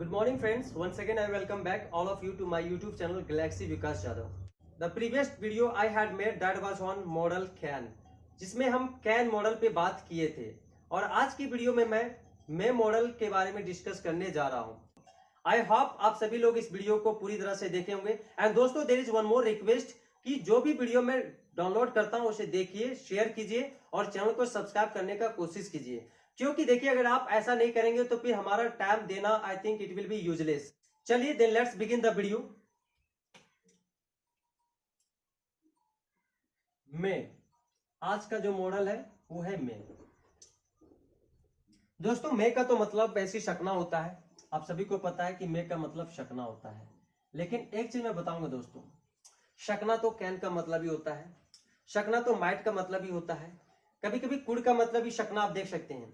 Good morning friends, once again I welcome back all of you to my YouTube channel Galaxy Vikas Yadav. The previous video I had made that was on model CAN, जिसमें हम CAN model पे बात किए थे और आज की video में मैं मॉडल के बारे में डिस्कस करने जा रहा हूं। आई होप आप सभी लोग इस वीडियो को पूरी तरह से देखे होंगे। एंड दोस्तों there is one more request कि जो भी वीडियो मैं डाउनलोड करता हूं उसे देखिए, शेयर कीजिए और चैनल को सब्सक्राइब करने का कोशिश कीजिए, क्योंकि देखिए अगर आप ऐसा नहीं करेंगे तो फिर हमारा टाइम देना I think it will be useless. चलिए then let's begin the video. May, आज का जो मॉडल है वो है मे। दोस्तों मे का तो मतलब वैसे शकना होता है, आप सभी को पता है कि मे का मतलब शकना होता है। लेकिन एक चीज मैं बताऊंगा दोस्तों, शकना तो कैन का मतलब ही होता है, शकना तो माइट का मतलब ही होता है, कभी कभी कुड़ का मतलब ही शकना आप देख सकते हैं।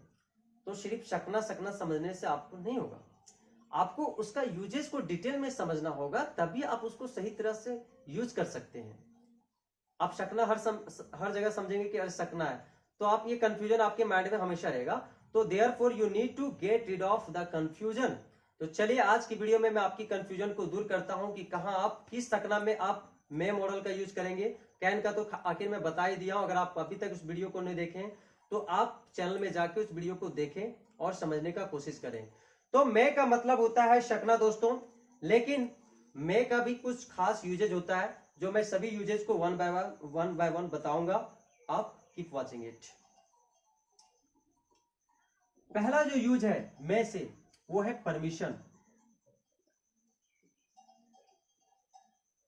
तो सिर्फ शकना सकना समझने से आपको नहीं होगा, आपको उसका यूजेस को डिटेल में समझना होगा, तभी आप उसको सही तरह से यूज कर सकते हैं। आप शकना हर जगह समझेंगे कि अरे शकना है, तो आप ये कंफ्यूजन आपके माइंड में हमेशा रहेगा। तो therefore you need to get rid of the confusion. तो चलिए आज की वीडियो में मैं आपकी कंफ्यूजन को दूर करता हूं कि कहां आप किस शकना में आप मे मॉडल का यूज करेंगे। कैन का तो आखिर में बता ही दिया हूं, अगर आप अभी तक उस वीडियो को नहीं देखें तो आप चैनल में जाके उस वीडियो को देखें और समझने का कोशिश करें। तो मे का मतलब होता है शकना दोस्तों, लेकिन मे का भी कुछ खास यूजेज होता है जो मैं सभी यूजेज को वन बाय वन बताऊंगा। आप कीप वॉचिंग इट। पहला जो यूज है मे से वो है परमिशन।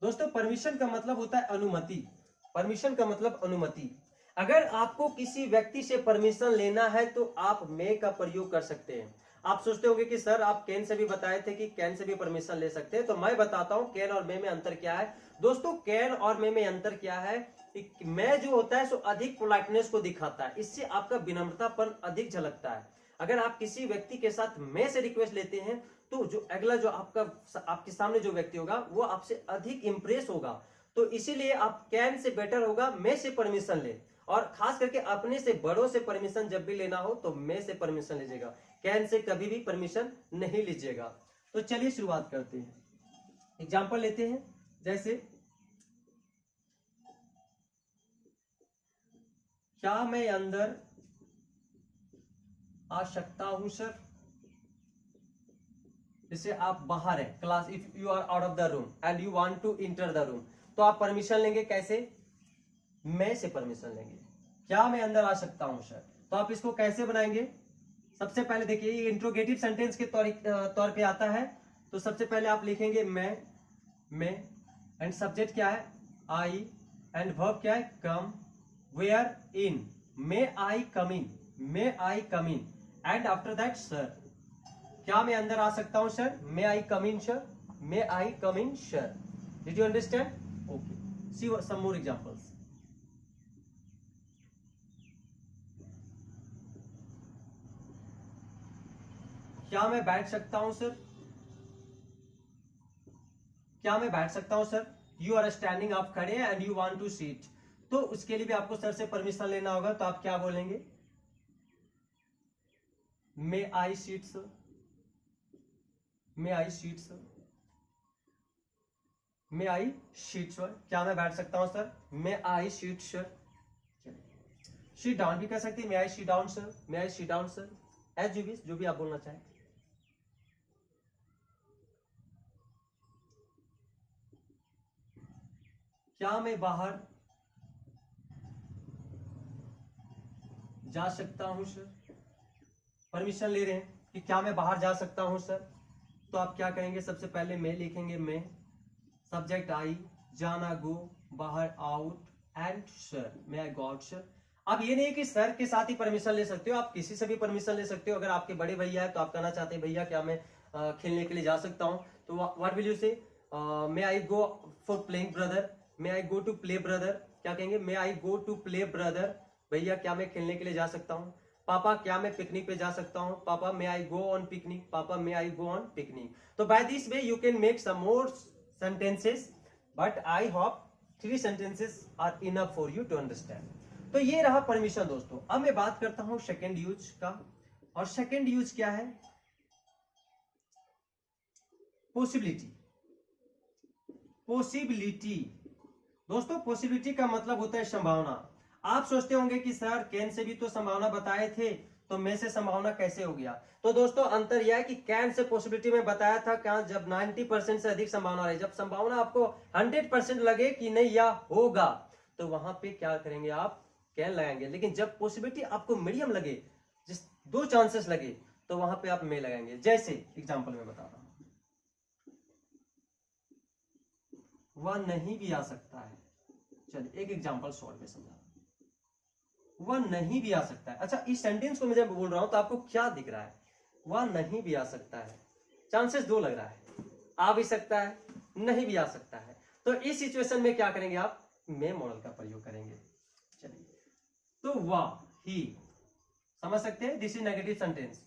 दोस्तों परमिशन का मतलब होता है अनुमति। परमिशन का मतलब अनुमति। अगर आपको किसी व्यक्ति से परमिशन लेना है तो आप मे का प्रयोग कर सकते हैं। आप सोचते होंगे कि सर आप कैन से भी बताए थे कि कैन से भी परमिशन ले सकते हैं, तो मैं बताता हूं कैन और मे में अंतर क्या है। दोस्तों कैन और मे में अंतर क्या है, मे जो होता है सो अधिक पोलाइटनेस को दिखाता है, इससे आपका विनम्रतापन अधिक झलकता है। अगर आप किसी व्यक्ति के साथ मे से रिक्वेस्ट लेते हैं तो जो अगला जो आपके सामने जो व्यक्ति होगा वो आपसे अधिक इंप्रेस होगा। तो इसीलिए आप कैन से बेटर होगा मे से परमिशन ले, और खास करके अपने से बड़ों से परमिशन जब भी लेना हो तो मे से परमिशन लीजिएगा, कैन से कभी भी परमिशन नहीं लीजिएगा। तो चलिए शुरुआत करते हैं, एग्जांपल लेते हैं। जैसे क्या मैं अंदर आ सकता हूं सर। जैसे आप बाहर है class, if you are out of the room and you want to enter the room, तो आप परमिशन लेंगे कैसे, मैं से परमिशन लेंगे। क्या मैं अंदर आ सकता हूं सर, तो आप इसको कैसे बनाएंगे। सबसे पहले देखिए ये इंट्रोगेटिव सेंटेंस के तौर पे आता है। तो सबसे पहले आप लिखेंगे मैं एंड सब्जेक्ट क्या है आई एंड वर्ब क्या है come, where in, may I come in, may I come in and after that sir. क्या मैं अंदर आ सकता हूं sir, may I come in sir, may I come in sir. Did you understand? Okay, see some more examples. क्या मैं बैठ सकता हूं सर, क्या मैं बैठ सकता हूं सर। यू आर स्टैंडिंग, आप खड़े हैं and you want to seat, तो उसके लिए भी आपको सर से परमिशन लेना होगा। तो आप क्या बोलेंगे, may I sit sir, may I sit sir, may I sit sir. क्या मैं बैठ सकता हूं sir, may I sit sir. Sit down भी कर सकते हैं, may I sit down sir, may I sit down sir, as you wish, जो भी आप बोलना चाहें। क्या मैं बाहर जा सकता हूं सर। परमिशन ले रहे हैं कि क्या मैं बाहर जा सकता हूं सर, तो आप क्या करेंगे, सबसे पहले मैं लिखेंगे, मैं सब्जेक्ट आई, जाना गो, बाहर out and sir, may I go out sir. अब ये नहीं कि सर के साथ ही परमिशन ले सकते हो, आप किसी से भी परमिशन ले सकते हो। अगर आपके बड़े भैया है तो आप कहना चाहते हैं भैया क्या मैं खेलने के लिए जा सकता हूं, तो what will you say, may I go for playing brother, may I go to play brother. क्या कहेंगे, may I go to play brother, भैया क्या मैं खेलने के लिए जा सकता हूँ। पापा क्या मैं पिकनिक पे जा सकता हूँ, पापा may I go on picnic, papa may I go on picnic. तो by this way you can make some more sentences, but I hope 3 sentences are enough for you to understand. तो ये रहा permission दोस्तों। अब मैं बात करता हूं सेकेंड यूज का, और सेकेंड यूज क्या है, पॉसिबिलिटी। पॉसिबिलिटी दोस्तों, पॉसिबिलिटी का मतलब होता है संभावना। आप सोचते होंगे कि सर कैन से भी तो संभावना बताए थे, तो में से संभावना कैसे हो गया? तो दोस्तों अंतर यह है कि कैन से पॉसिबिलिटी में बताया था क्या, जब 90% से अधिक संभावना रहे, जब संभावना आपको 100% लगे कि नहीं या होगा, तो वहां पे क्या करेंगे आप, कैन लगाएंगे। लेकिन जब पॉसिबिलिटी आपको मीडियम लगे, जिस 2 चांसेस लगे, तो वहां पे आप में लगाएंगे। जैसे एग्जांपल में बता रहा हूं, वह नहीं भी आ सकता है। चलिए एक एग्जांपल सॉल्व में समझा, वह नहीं भी आ सकता है। अच्छा, इस सेंटेंस को मैं जब बोल रहा हूं तो आपको क्या दिख रहा है? वह नहीं भी आ सकता है, चांसेस 2 लग रहा है, आ भी सकता है, नहीं भी आ सकता है। तो इस सिचुएशन में क्या करेंगे आप, में मॉडल का प्रयोग करेंगे। चलिए, तो वह, ही, समझ सकते हैं, दिस इज नेगेटिव सेंटेंस।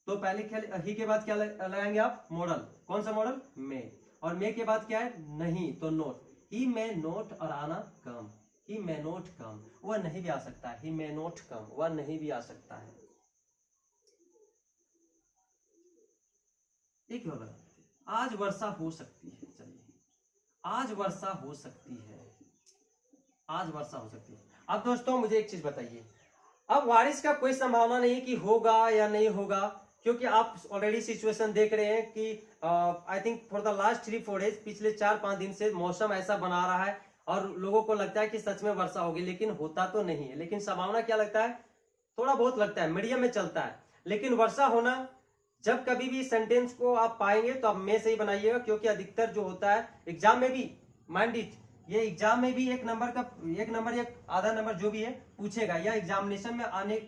तो पहले ही के बाद क्या लगाएंगे आप, मॉडल। कौन सा मॉडल, में। और में के बाद क्या है, नहीं, तो नोट। ही मे नोट और आना कम, ही मे नोट कम, वह नहीं भी आ सकता है, ही मे नोट कम, वह नहीं भी आ सकता है। एक और आज वर्षा हो सकती है। चलिए, आज वर्षा हो सकती है, आज वर्षा हो सकती है। अब दोस्तों मुझे एक चीज बताइए, अब बारिश का कोई संभावना नहीं कि होगा या नहीं होगा, क्योंकि आप ऑलरेडी सिचुएशन देख रहे हैं कि I think for the last 3-4 days, पिछले 4-5 दिन से मौसम ऐसा बना रहा है और लोगों को लगता है कि सच में वर्षा होगी, लेकिन होता तो नहीं है। लेकिन संभावना क्या लगता है, थोड़ा बहुत लगता है, मीडियम में चलता है। लेकिन वर्षा होना, जब कभी भी सेंटेंस को आप पाएंगे तो आप में से ही बनाइएगा, क्योंकि अधिकतर जो होता है एग्जाम में भी, माइंड इट, ये एग्जाम में भी 1 नंबर का, 1 नंबर या आधा नंबर जो भी है पूछेगा, या एग्जामिनेशन में आने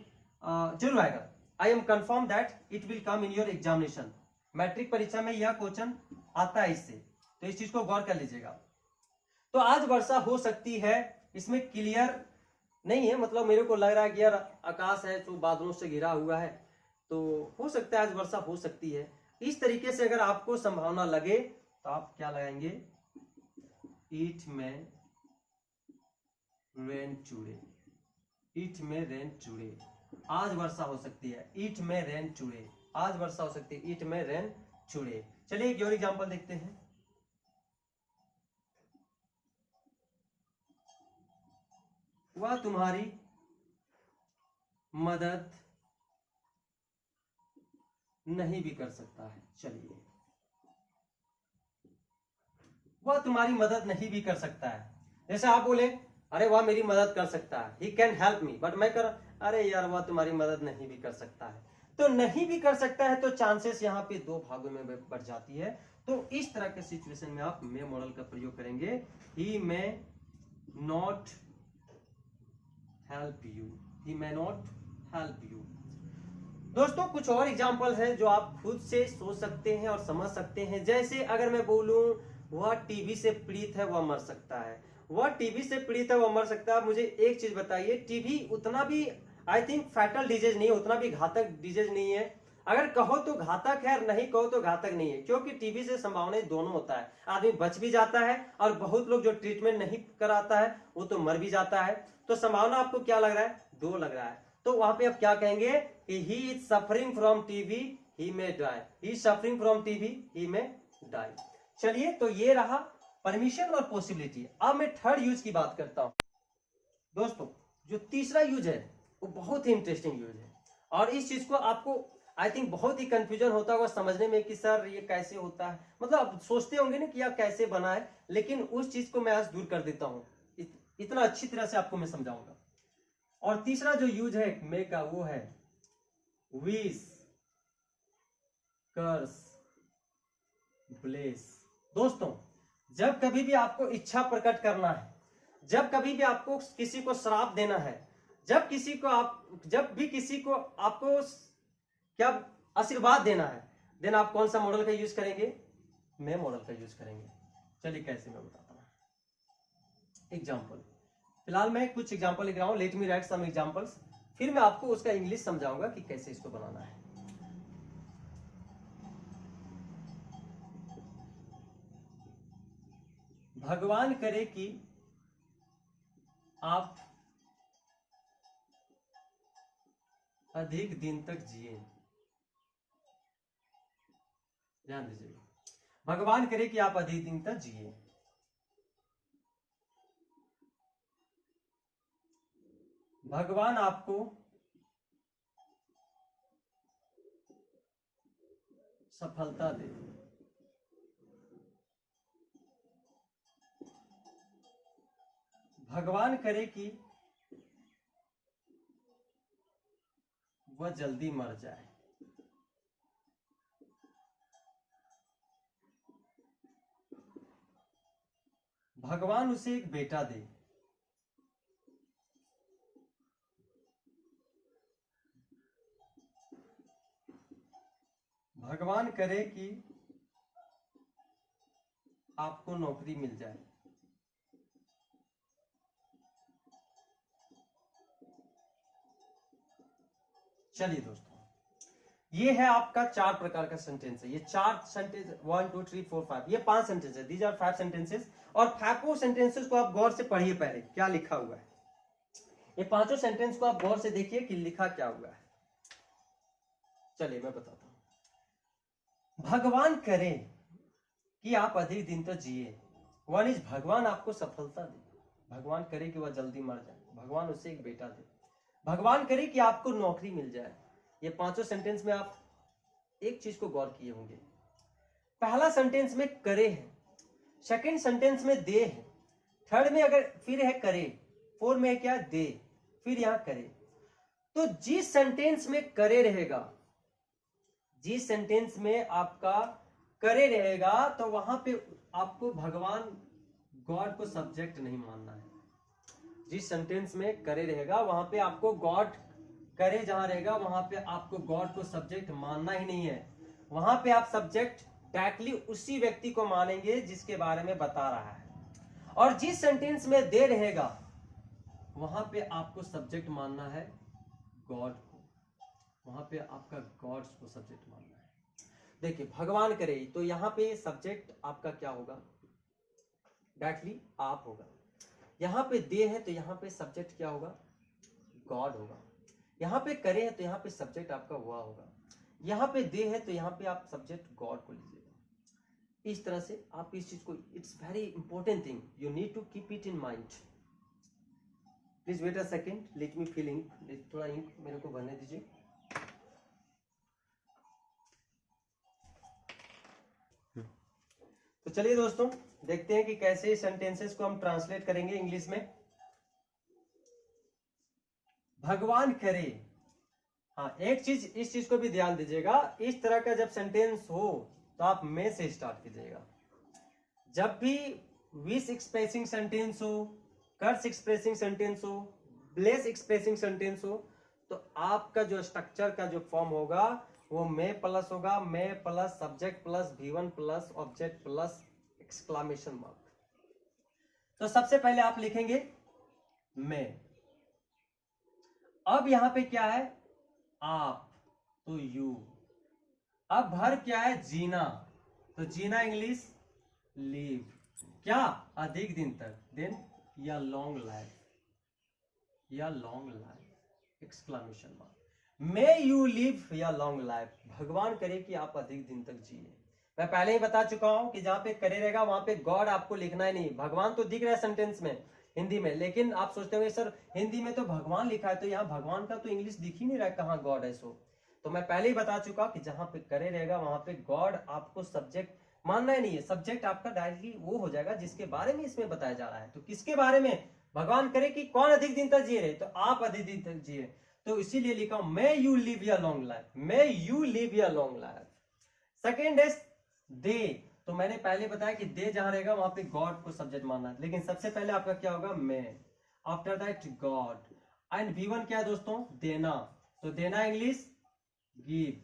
जरूर आएगा। I am confirm that it will come in your examination. Matric परीक्षा में यह क्वेश्चन आता है इससे, तो इस चीज को गौर कर लीजिएगा। तो आज वर्षा हो सकती है, इसमें क्लियर नहीं है, मतलब मेरे को लग रहा है कि यार आकाश है जो बादलों से घिरा हुआ है, तो हो सकता है आज वर्षा हो सकती है। इस तरीके से अगर आपको संभावना लगे तो आप क्या लगाएंगे, इट में रेन टुडे, इट में रेन टुडे, आज वर्षा हो सकती है, इट में रेन टुडे, आज वर्षा हो सकती है, इट में रेन टुडे। चलिए एक और एग्जांपल देखते हैं। वह तुम्हारी मदद नहीं भी कर सकता है। चलिए, वह तुम्हारी मदद नहीं भी कर सकता है। जैसे आप बोले, अरे वह मेरी मदद कर सकता है, he can help me, but मैं कर, अरे यार वह तुम्हारी मदद नहीं भी कर सकता है। तो नहीं भी कर सकता है, तो चांसेस यहाँ पे 2 भागों में बढ़ जाती है। तो इस तरह के सिचुएशन में आप मे मॉडल का प्रयोग करेंगे, he may not help you, he may not help you. दोस्तों कुछ और एग्जाम्पल हैं जो आप खुद से सोच सकते हैं और समझ सकते हैं। जैसे अगर मैं बोलूं, वह टीबी से पीड़ित है, वह मर सकता है, वह टीबी से पीड़ित है, वह मर सकता है। मुझे एक चीज बताइए, टीबी उतना भी आई थिंक फैटल डिजीज नहीं है, उतना भी घातक डिजीज नहीं है। अगर कहो तो घातक है और नहीं कहो तो घातक नहीं है, क्योंकि टीबी से संभावनाएं दोनों होता है। आदमी बच भी जाता है और बहुत लोग जो ट्रीटमेंट नहीं कराता है वो तो मर भी जाता है। तो संभावना आपको क्या लग रहा है, 2 लग रहा है। तो वहां पे आप क्या कहेंगे कि he is suffering from TB, he may die, he is suffering from TB, he may die. चलिए, तो ये रहा परमिशन और पॉसिबिलिटी। अब मैं थर्ड यूज की बात करता हूं। दोस्तों जो तीसरा यूज है वो बहुत ही इंटरेस्टिंग यूज है, और इस चीज को आपको आई थिंक बहुत ही कंफ्यूजन होता होगा समझने में कि सर ये कैसे होता है, मतलब आप सोचते होंगे ना कि यार कैसे बना है, लेकिन उस चीज को मैं आज दूर कर देता हूं। इतना अच्छी तरह से आपको मैं समझाऊंगा। और तीसरा जो यूज है मे का, वो है विश, कर्स, ब्लेस। दोस्तों जब कभी भी आपको इच्छा प्रकट करना है, जब कभी भी आपको किसी को श्राप देना है, जब भी किसी को आपको क्या आशीर्वाद देना है, देन आप कौन सा मॉडल का यूज करेंगे, मे मॉडल का यूज करेंगे। चलिए कैसे मैं बताता हूं। एग्जाम्पल, फिलहाल मैं कुछ एग्जाम्पल लिख रहा हूं, let me write some examples, फिर मैं आपको उसका इंग्लिश समझाऊंगा कि कैसे इसको बनाना है। भगवान करे कि आप अधिक दिन तक जिए। ध्यान दीजिएगा, भगवान करे कि आप अधिक दिन तक जिए। भगवान आपको सफलता दे। भगवान करे कि वह जल्दी मर जाए। भगवान उसे एक बेटा दे। भगवान करे कि आपको नौकरी मिल जाए। चलिए दोस्तों, ये है आपका 4 प्रकार का सेंटेंस है। ये 4 सेंटेंस 1 2 3 4 5 ये 5 सेंटेंस है। These are 5 sentences. और 5 सेंटेंसेस को आप गौर से पढ़िए पहले क्या लिखा हुआ है। ये 5 सेंटेंस को आप गौर से देखिए कि लिखा क्या हुआ है। चलिए मैं बताता हूं। भगवान करे कि आप अधिक दिन तक जिए। वन इज भगवान आपको सफलता दे। भगवान करे कि वह जल्दी मर जाए। भगवान उसे एक बेटा दे। भगवान करे कि आपको नौकरी मिल जाए। ये 5 सेंटेंस में आप एक चीज को गौर किए होंगे। पहला सेंटेंस में करे है, सेकंड सेंटेंस में दे है, थर्ड में अगर फिर है करे, फोर्थ में है क्या दे, फिर यहां करे। तो जिस सेंटेंस में करे रहेगा, जिस सेंटेंस में आपका करे रहेगा, तो वहां पे आपको भगवान गॉड को सब्जेक्ट नहीं मानना है। जिस सेंटेंस में करे रहेगा वहां पे आपको गॉड, करे जहां रहेगा वहां पे आपको गॉड को सब्जेक्ट मानना ही नहीं है। वहां पे आप सब्जेक्ट डायरेक्टली उसी व्यक्ति को मानेंगे जिसके बारे में बता रहा है। और जिस सेंटेंस में दे रहेगा वहां पे आपको सब्जेक्ट मानना है गॉड को। वहां पे आपका गॉड्स को सब्जेक्ट मानना है। देखिए भगवान करे तो यहां पे सब्जेक्ट आपका क्या होगा, डायरेक्टली आप होगा। यहां पे दे है तो यहां पे सब्जेक्ट क्या होगा, गॉड होगा। यहां पे करे है तो यहां पे सब्जेक्ट आपका हुआ होगा। यहां पे दे है तो यहां पे आप सब्जेक्ट गॉड को लीजिएगा। इस तरह से आप इस चीज को, it's very important thing, you need to keep it in mind. Please wait a second, let me fill ink. थोड़ा इंक मेरे को भरने दीजिए। तो चलिए दोस्तों देखते हैं कि कैसे सेंटेंसेस को हम ट्रांसलेट करेंगे इंग्लिश में। भगवान करे, हाँ एक चीज, इस चीज को भी ध्यान दीजिएगा। इस तरह का जब सेंटेंस हो तो आप में से स्टार्ट कीजिएगा। जब भी विश एक्सप्रेसिंग सेंटेंस हो, कर्स एक्सप्रेसिंग सेंटेंस हो, ब्लेस एक्सप्रेसिंग सेंटेंस हो, तो आपका जो स्ट्रक्चर का जो फॉर्म होगा वो में प्लस होगा। में plus subject plus V1 plus object plus exclamation mark. तो सबसे पहले आप लिखेंगे में। अब यहां पे क्या है, आप, तो यू। अब भर क्या है, जीना, तो जीना इंग्लिश लीव। क्या, अधिक दिन तक, देन या लॉन्ग लाइफ, या long life exclamation mark. May you live या लॉन्ग लाइफ। भगवान करे कि आप अधिक दिन तक जिए। मैं पहले ही बता चुका हूं कि जहां पे करे रहेगा वहां पे गॉड आपको लिखना ही नहीं। भगवान तो दिख रहा है सेंटेंस में हिंदी में, लेकिन आप सोचते होंगे सर हिंदी में तो भगवान लिखा है, तो यहाँ भगवान का तो इंग्लिश दिख ही नहीं रहा है, कहाँ गॉड है। सो तो मैं पहले ही बता चुका कि जहां पे करे रहेगा वहां पे गॉड आपको सब्जेक्ट मानना ही नहीं है। सब्जेक्ट आपका डायरेक्टली वो हो जाएगा जिसके बारे में इसमें बताया जा रहा है। तो किसके बारे में, भगवान करे कि कौन अधिक दिन तक जिए रहे, तो आप अधिक दिन तक जिए। तो इसीलिए लिखा हूं मे यू लिव या long life, may you live या लॉन्ग लाइफ। सेकेंड है दे, तो मैंने पहले बताया कि दे जहां रहेगा वहां पे गॉड को सब्जेक्ट मानना है, लेकिन सबसे पहले आपका क्या होगा, may, after that God. And V1 क्या है दोस्तों, देना, तो देना इंग्लिश गिव।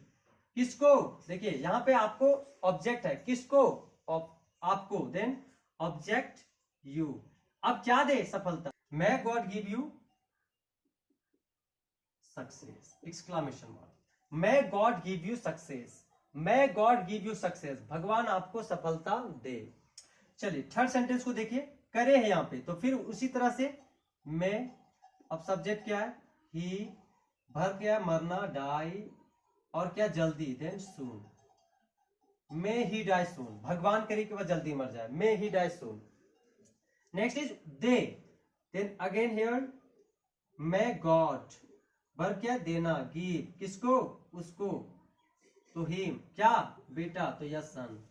किसको, देखिए यहां पे आपको ऑब्जेक्ट है, किसको, आपको, देन ऑब्जेक्ट यू। अब क्या दे, सफलता। मैं God give you success exclamation mark. मैं गॉड गिव यू सक्सेस, मैं गॉड गिव यू सक्सेस, भगवान आपको सफलता दे। चलिए थर्ड सेंटेंस को देखिए, करे है यहां पे, तो फिर उसी तरह से मैं, अब सब्जेक्ट क्या है, ही, भर क्या है, मरना, डाई, और क्या, जल्दी, then soon. May he die सून, भगवान करे कि वह जल्दी मर जाए, may he die soon. Next is दे, then again here may God, verb क्या देना, गिव, किसको, उसको, टू हिम, क्या, बेटा, तो यह son,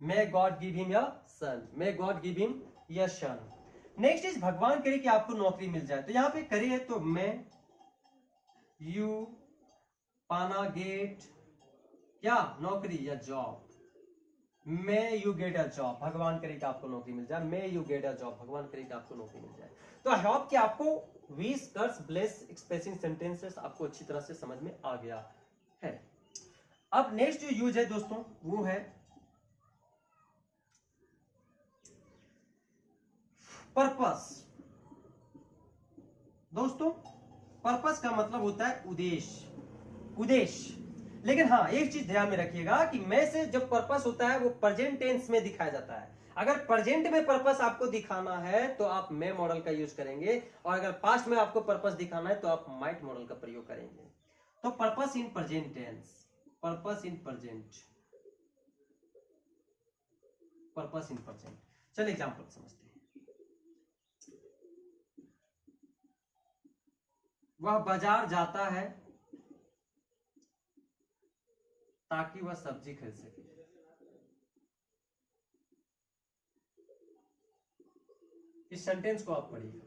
may God give him your son, may God give him your son. Next is भगवान करे कि आपको नौकरी मिल जाए, तो यहां पे करे है तो मे यू पाना गेट, क्या, नौकरी या job, may you get a job, भगवान करे कि आपको नौकरी मिल जाए, may you get a job, भगवान करे कि आपको नौकरी मिल जाए। तो आई होप कि आपको वीस कर्स ब्लेस एक्सप्रेसिंग सेंटेंसेस आपको अच्छी तरह से समझ में आ गया है। अब नेक्स्ट जो यूज है दोस्तों वो है पर्पस। दोस्तों पर्पस का मतलब होता है उद्देश्य, उद्देश्य। लेकिन हाँ एक चीज ध्यान में रखिएगा कि मैं से जब पर्पस होता है वो प्रेजेंट टेंस में दिखाया जाता है। अगर प्रेजेंट में पर्पस आपको दिखाना है तो आप मे मॉडल का यूज करेंगे, और अगर पास्ट में आपको पर्पस दिखाना है तो आप माइट मॉडल का प्रयोग करेंगे। तो purpose in present tense, purpose in present, purpose in present. चलिए एग्जांपल समझते हैं। वह बाजार जाता है ताकि वह सब्जी खरीद सके। इस सेंटेंस को आप पढ़िए।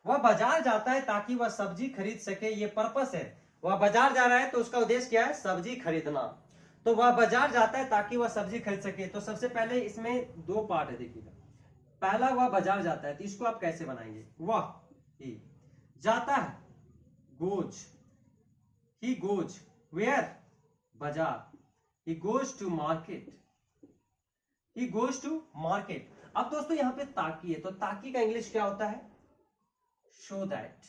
वह बाजार जाता है ताकि वह सब्जी खरीद सके, ये पर्पस है। वह बाजार जा रहा है तो उसका उद्देश्य क्या है, सब्जी खरीदना। तो वह बाजार जाता है ताकि वह सब्जी खरीद सके। तो सबसे पहले इसमें दो पार्ट है, देखिएगा। पहला वह बाजार जाता है, तो इसको आप कैसे बनाएंगे, वह ही जाता है, गोज, ही गोज वेयर, बाजार, he goes to market, he goes to market। अब दोस्तों यहां पे ताकि है, तो ताकि का इंग्लिश क्या होता है, so that,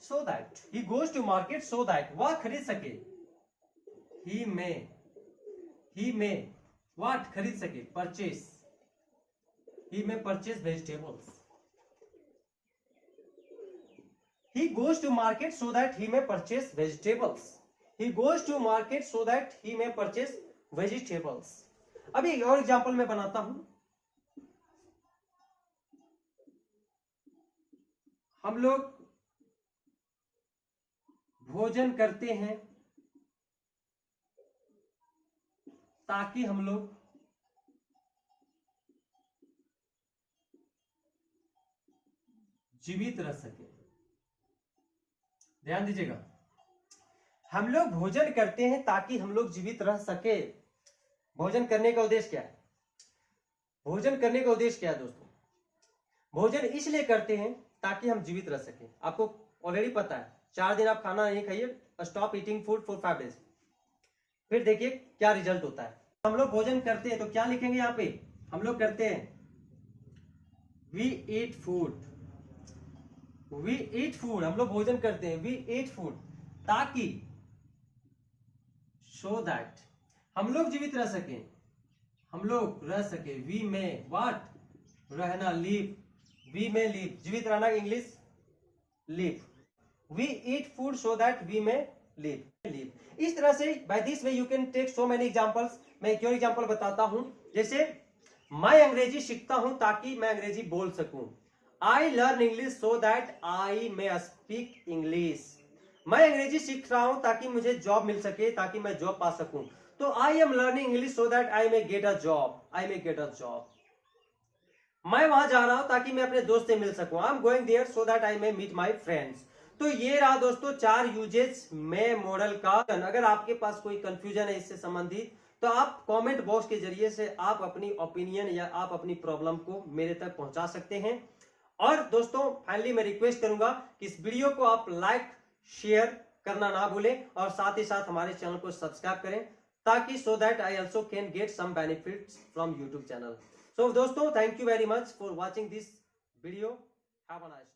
so that he goes to market so that वह खरीद सके, he may what खरीद सके, purchase, he may purchase vegetables, he goes to market so that he may purchase vegetables, he goes to market so that he may purchase vegetables। अभी एक और example मैं बनाता हूं। हम लोग भोजन करते हैं ताकि हम लोग जीवित रह सके। ध्यान दीजिएगा, हम लोग भोजन करते हैं ताकि हम लोग जीवित रह सके। भोजन करने का उद्देश्य क्या है, भोजन करने का उद्देश्य क्या है दोस्तों, भोजन इसलिए करते हैं ताकि हम जीवित रह सके। आपको ऑलरेडी पता है 4 दिन आप खाना नहीं खाइए, stop eating food for 5 days, फिर देखिए क्या रिजल्ट होता है। हम लोग भोजन करते हैं तो क्या लिखेंगे यहाँ पे, हम लोग करते हैं we eat food, we eat food, हम लोग भोजन करते हैं, वी ईट फूड ताकि, सो दैट हम लोग जीवित रह सके, हम लोग रह सके, वी में व्हाट, रहना, लिव, वी में लिव, जीवित रहना English live, we eat food so that we may live, live. इस तरह से by this way you can take so many examples. मैं एक और एग्जांपल बताता हूं, जैसे मैं अंग्रेजी सीखता हूं ताकि मैं अंग्रेजी बोल सकूं, I learn English so that I may speak English. मैं अंग्रेजी सीख रहा हूं ताकि मुझे जॉब मिल सके, ताकि मैं जॉब पा सकूं। तो I am learning English so that I may get a job, I may get a job. मैं वहां जा रहा हूं ताकि मैं अपने दोस्त से मिल सकूं, I am going there so that I may meet my friends. तो ये रहा दोस्तों 4 यूजेस मे मॉडल का। अगर आपके पास कोई कंफ्यूजन है इससे संबंधित तो आप कमेंट बॉक्स के जरिए से आप अपनी ओपिनियन या आप अपनी प्रॉब्लम को मेरे तक पहुंचा सकते हैं। और दोस्तों फाइनली मैं रिक्वेस्ट करूंगा कि इस वीडियो को आप लाइक शेयर करना ना भूलें, और साथ ही साथ हमारे चैनल को सब्सक्राइब करें ताकि so that I also can get some benefits from YouTube channel. So दोस्तों thank you very much for watching this video. Have a nice